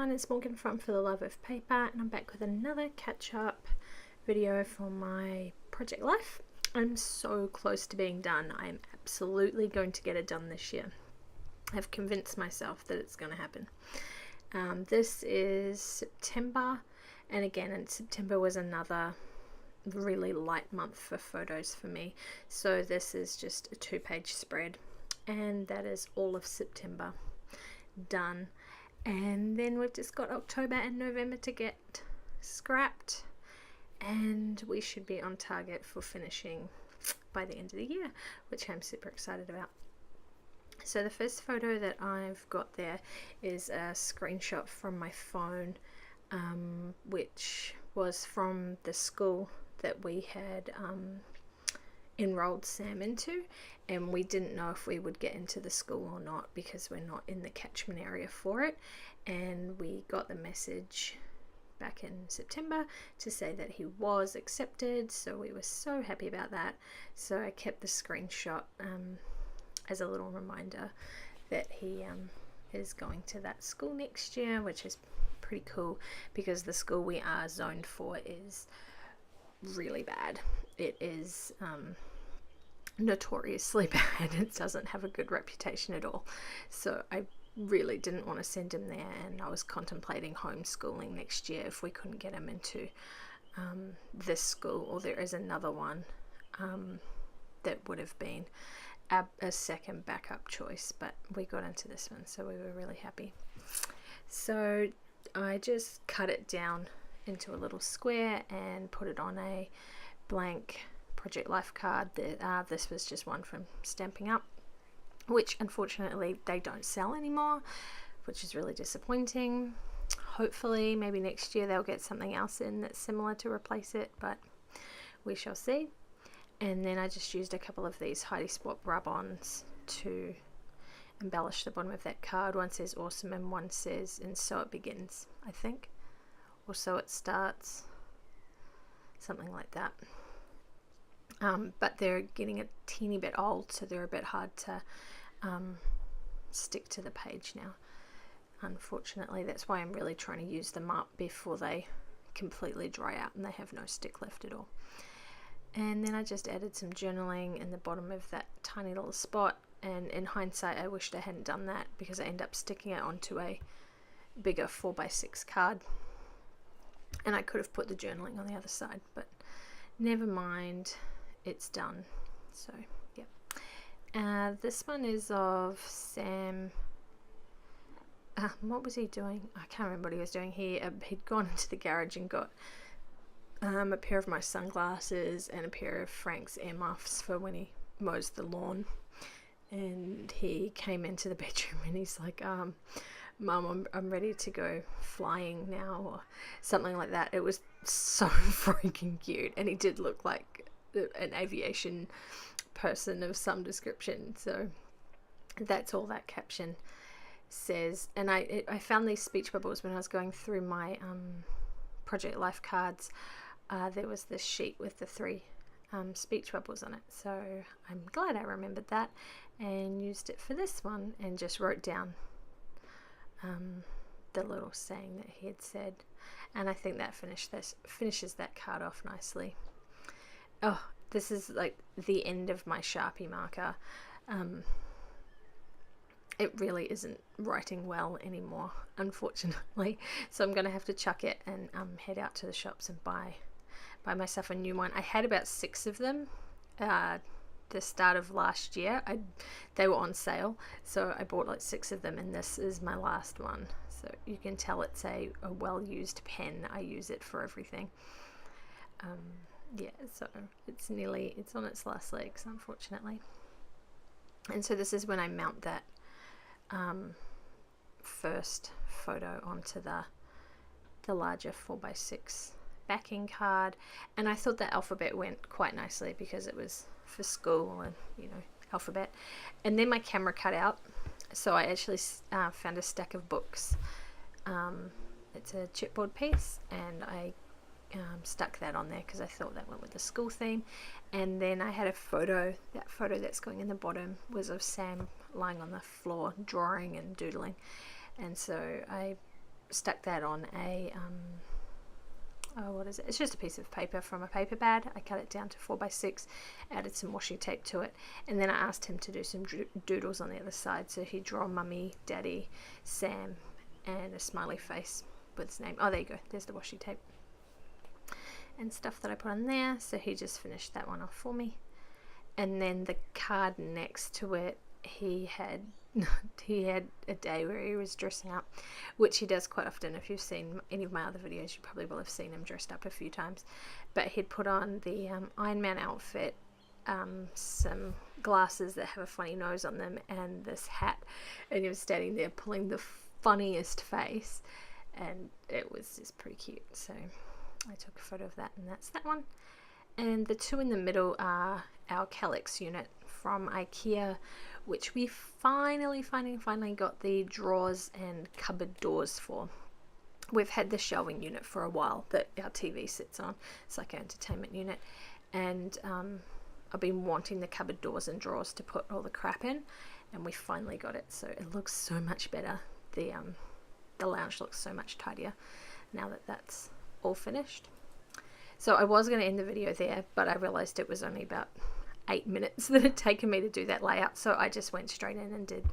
everyone, it's Morgan from For the Love of Paper, and I'm back with another catch-up video for my project life. I'm so close to being done. I'm absolutely going to get it done this year. I've convinced myself that it's going to happen. This is September, and again, September was another really light month for photos for me, so this is just a 2-page spread, and that is all of September done. And then we've just got October and November to get scrapped, and we should be on target for finishing by the end of the year, which I'm super excited about. So the first photo that I've got there is a screenshot from my phone, which was from the school that we had enrolled Sam into, and we didn't know if we would get into the school or not because we're not in the catchment area for it, and we got the message back in September to say that he was accepted, so we were so happy about that. So I kept the screenshot as a little reminder that he is going to that school next year, which is pretty cool because the school we are zoned for is really bad. It is notoriously bad. It doesn't have a good reputation at all, so I really didn't want to send him there, and I was contemplating homeschooling next year if we couldn't get him into this school, or there is another one that would have been a second backup choice, but we got into this one, so we were really happy. So I just cut it down into a little square and put it on a blank Project Life card. This was just one from Stamping Up, which unfortunately they don't sell anymore, which is really disappointing. Hopefully maybe next year they'll get something else in that's similar to replace it, but we shall see. And then I just used a couple of these Heidi Swap rub-ons to embellish the bottom of that card. One says awesome and one says and so it begins, I think, or so it starts, something like that. But they're getting a teeny bit old, so they're a bit hard to stick to the page now, unfortunately. That's why I'm really trying to use them up before they completely dry out and they have no stick left at all. And then I just added some journaling in the bottom of that tiny little spot, and in hindsight I wished I hadn't done that because I ended up sticking it onto a bigger 4x6 card, and I could have put the journaling on the other side, but never mind, it's done. So yeah, this one is of Sam. What was he doing? I can't remember what he was doing. He'd gone into the garage and got a pair of my sunglasses and a pair of Frank's earmuffs for when he mows the lawn, and he came into the bedroom and he's like, Mum, I'm ready to go flying now, or something like that. It was so freaking cute, and he did look like an aviation person of some description. So that's all that caption says. And I found these speech bubbles when I was going through my Project Life cards. There was this sheet with the 3 speech bubbles on it, so I'm glad I remembered that and used it for this one, and just wrote down the little saying that he had said, and I think that finishes that card off nicely. Oh, this is like the end of my Sharpie marker. It really isn't writing well anymore, unfortunately, so I'm going to have to chuck it and head out to the shops and buy myself a new one. I had about 6 of them the start of last year. They were on sale, so I bought like 6 of them, and this is my last one. So you can tell it's a well-used pen. I use it for everything. Yeah, so it's on its last legs, unfortunately. And so this is when I mount that first photo onto the larger 4x6 backing card, and I thought that alphabet went quite nicely because it was for school and, you know, alphabet. And then my camera cut out, so I actually found a stack of books. It's a chipboard piece, and I stuck that on there because I thought that went with the school theme. And then I had a photo. That photo that's going in the bottom was of Sam lying on the floor drawing and doodling, and so I stuck that on a oh, what is it? It's just a piece of paper from a paper pad. I cut it down to 4x6, added some washi tape to it, and then I asked him to do some doodles on the other side. So he'd draw Mummy, Daddy, Sam, and a smiley face with his name. Oh, there you go. There's the washi tape and stuff that I put on there. So he just finished that one off for me. And then the card next to it, he had a day where he was dressing up, which he does quite often. If you've seen any of my other videos, you probably will have seen him dressed up a few times. But he'd put on the Iron Man outfit, some glasses that have a funny nose on them, and this hat, and he was standing there pulling the funniest face, and it was just pretty cute. So I took a photo of that, and that's that one. And the two in the middle are our Calyx unit from IKEA, which we finally got the drawers and cupboard doors for. We've had the shelving unit for a while that our TV sits on. It's like an entertainment unit, and I've been wanting the cupboard doors and drawers to put all the crap in, and we finally got it. So it looks so much better. The lounge looks so much tidier now that that's all finished. So I was going to end the video there, but I realized it was only about 8 minutes that had taken me to do that layout, so I just went straight in and did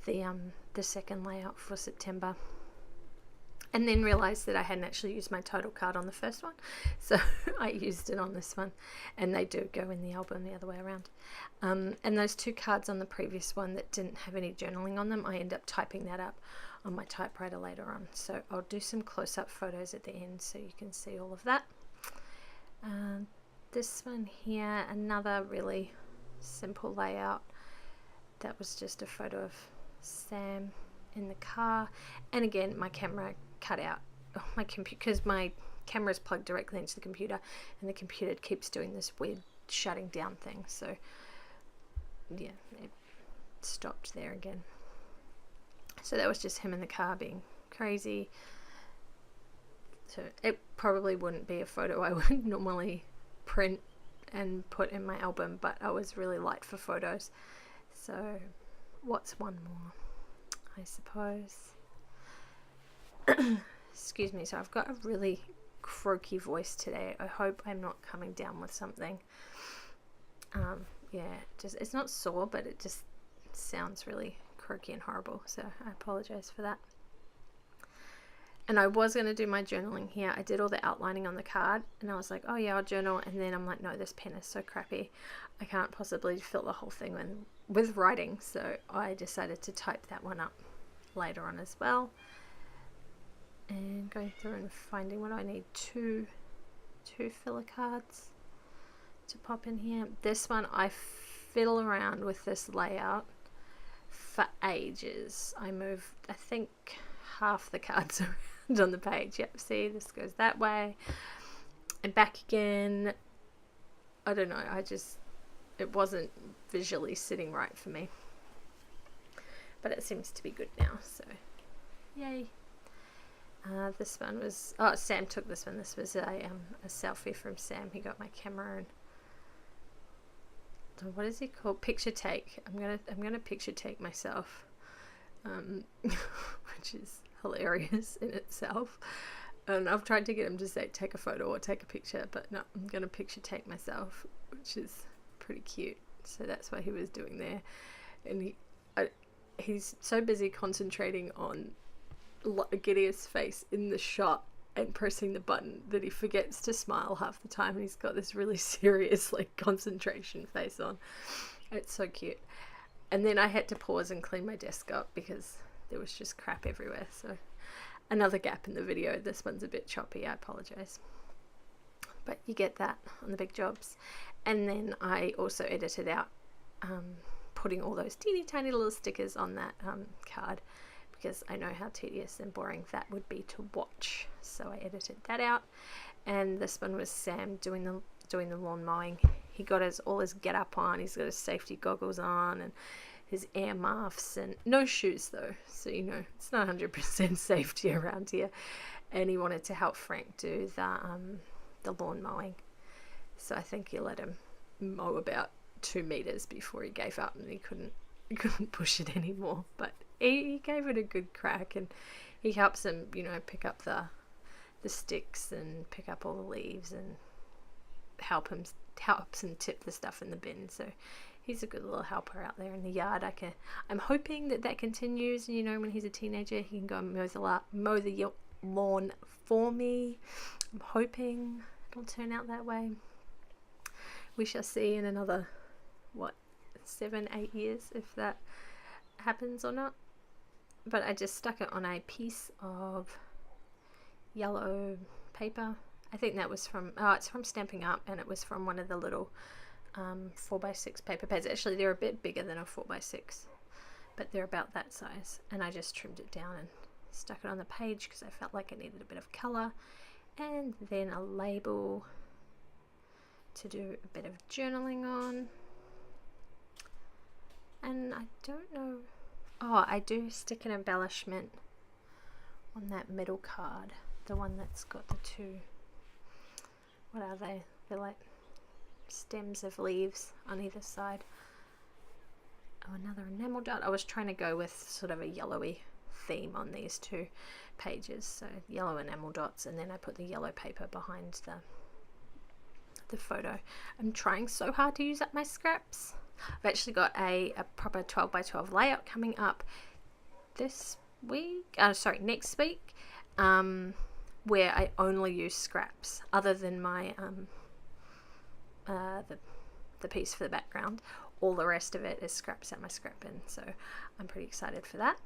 the second layout for September, and then realized that I hadn't actually used my total card on the first one, so I used it on this one, and they do go in the album the other way around. And those two cards on the previous one that didn't have any journaling on them, I end up typing that up on my typewriter later on, so I'll do some close-up photos at the end so you can see all of that. This one here, another really simple layout. That was just a photo of Sam in the car, and again my camera cut out my computer because my camera is plugged directly into the computer, and the computer keeps doing this weird shutting down thing, so yeah, it stopped there again. So that was just him in the car being crazy. So it probably wouldn't be a photo I would normally print and put in my album, but I was really light for photos. So what's one more, I suppose? Excuse me, so I've got a really croaky voice today. I hope I'm not coming down with something. Yeah, just it's not sore, but it just sounds really croaky and horrible, so I apologize for that. And I was going to do my journaling here. I did all the outlining on the card, and I was like, oh yeah, I'll journal. And then I'm like, no, this pen is so crappy. I can't possibly fill the whole thing with writing. So I decided to type that one up later on as well. And going through and finding what I need, two filler cards to pop in here. This one, I fiddle around with this layout for ages. I moved, I think, half the cards around on the page. Yep, see, this goes that way and back again. I don't know, it wasn't visually sitting right for me, but it seems to be good now, so yay. This one was, oh, Sam took this one. This was a selfie from Sam. He got my camera, and what is he called? Picture take. I'm gonna picture take myself, which is hilarious in itself. And I've tried to get him to say take a photo or take a picture, but no, I'm gonna picture take myself, which is pretty cute. So that's what he was doing there, and he's so busy concentrating on getting his face in the shot and pressing the button that he forgets to smile half the time, and he's got this really serious like concentration face on. It's so cute. And then I had to pause and clean my desk up because there was just crap everywhere. So another gap in the video. This one's a bit choppy, I apologize, but you get that on the big jobs. And then I also edited out putting all those teeny tiny little stickers on that card, because I know how tedious and boring that would be to watch. So I edited that out. And this one was Sam doing the lawn mowing. He got all his get up on. He's got his safety goggles on and his ear muffs, and no shoes though. So you know it's not 100% safety around here. And he wanted to help Frank do the lawn mowing. So I think he let him mow about 2 meters before he gave up, and he couldn't push it anymore. But he gave it a good crack, and he helps him, you know, pick up the sticks and pick up all the leaves and helps him tip the stuff in the bin. So he's a good little helper out there in the yard. I'm hoping that continues. You know, when he's a teenager, he can go and mow the lawn for me. I'm hoping it'll turn out that way. We shall see in another 7-8 years if that happens or not. But I just stuck it on a piece of yellow paper. I think that was from it's from Stamping Up, and it was from one of the little 4x6 paper pads. Actually, they're a bit bigger than a 4x6, but they're about that size, and I just trimmed it down and stuck it on the page because I felt like it needed a bit of colour, and then a label to do a bit of journaling on. And I don't know, I do stick an embellishment on that middle card, the one that's got the two, what are they? They're like stems of leaves on either side. Oh, another enamel dot. I was trying to go with sort of a yellowy theme on these two pages, so yellow enamel dots, and then I put the yellow paper behind the photo. I'm trying so hard to use up my scraps. I've actually got a proper 12x12 layout coming up next week, where I only use scraps other than my the piece for the background. All the rest of it is scraps at my scrap bin, so I'm pretty excited for that.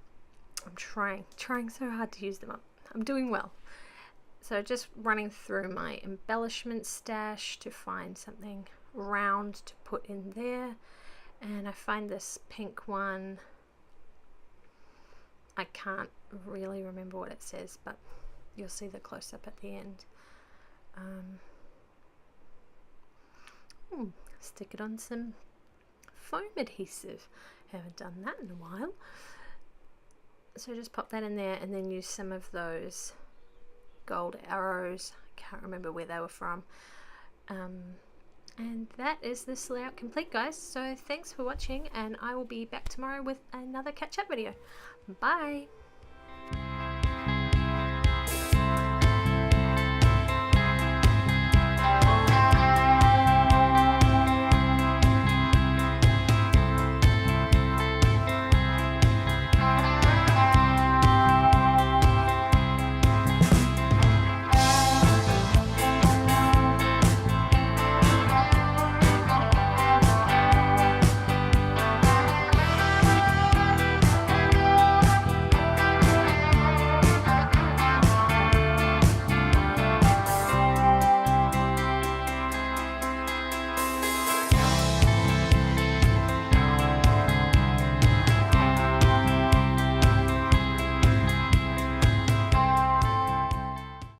I'm trying so hard to use them up. I'm doing well. So just running through my embellishment stash to find something round to put in there, and I find this pink one. I can't really remember what it says, but you'll see the close-up at the end. Stick it on some foam adhesive. Haven't done that in a while. So just pop that in there, and then use some of those gold arrows. I can't remember where they were from. And that is this layout complete, guys. So thanks for watching, and I will be back tomorrow with another catch-up video. Bye!